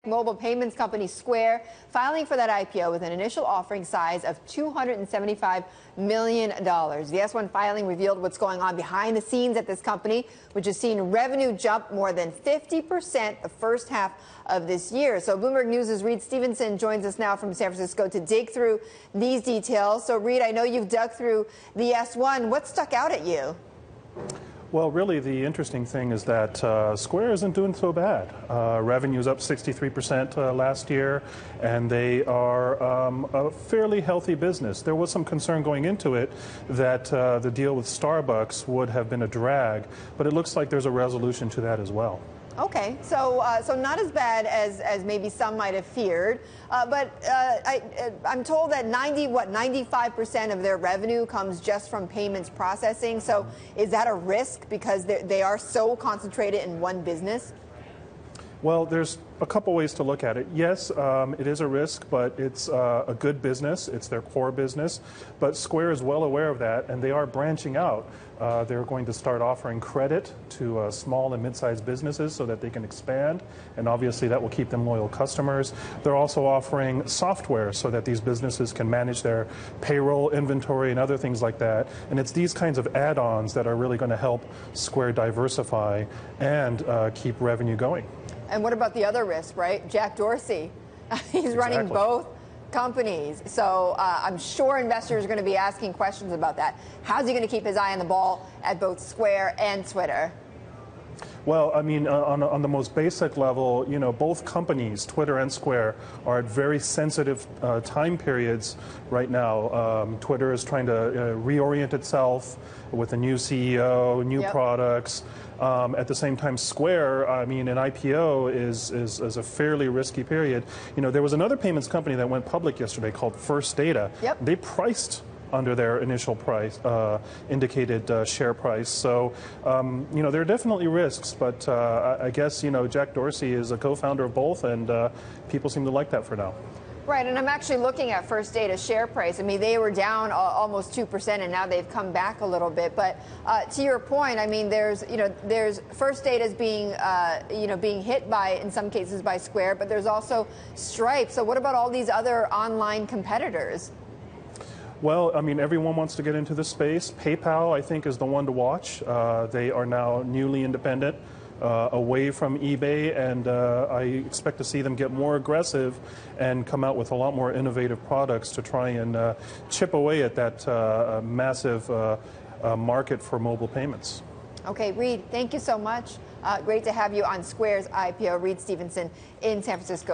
Mobile payments company Square filing for that IPO with an initial offering size of $275 million. The S-1 filing revealed what's going on behind the scenes at this company, which has seen revenue jump more than 50% the first half of this year. So Bloomberg News' Reed Stevenson joins us now from San Francisco to dig through these details. So Reed, I know you've dug through the S-1. What stuck out at you? Well, really, the interesting thing is that Square isn't doing so bad. Revenue's up 63% last year, and they are a fairly healthy business. There was some concern going into it that the deal with Starbucks would have been a drag, but it looks like there's a resolution to that as well. Okay, so not as bad as maybe some might have feared, but I'm told that 95% of their revenue comes just from payments processing. So is that a risk because they are so concentrated in one business? Well, there's a couple ways to look at it. Yes, it is a risk, but it's a good business. It's their core business. But Square is well aware of that, and they are branching out. They're going to start offering credit to small and mid-sized businesses so that they can expand, and obviously that will keep them loyal customers. They're also offering software so that these businesses can manage their payroll, inventory, and other things like that. And it's these kinds of add-ons that are really going to help Square diversify and keep revenue going. And what about the other risk, right? Jack Dorsey, he's running both companies. So I'm sure investors are going to be asking questions about that. How's he going to keep his eye on the ball at both Square and Twitter? Well, I mean, on the most basic level, you know, both companies, Twitter and Square, are at very sensitive time periods right now. Twitter is trying to reorient itself with a new CEO, new products. At the same time, Square, I mean, an IPO is a fairly risky period. You know, there was another payments company that went public yesterday called First Data. They priced under their initial price, indicated share price. So, you know, there are definitely risks, but I guess, you know, Jack Dorsey is a co-founder of both, and people seem to like that for now. Right, and I'm actually looking at First Data's share price. I mean, they were down almost 2%, and now they've come back a little bit. But to your point, I mean, there's First Data's being being hit by, in some cases, by Square, but there's also Stripe. So what about all these other online competitors? Well, I mean, everyone wants to get into this space. PayPal, I think, is the one to watch. They are now newly independent, away from eBay, and I expect to see them get more aggressive and come out with a lot more innovative products to try and chip away at that massive market for mobile payments. Okay, Reed, thank you so much. Great to have you on Square's IPO. Reed Stevenson in San Francisco.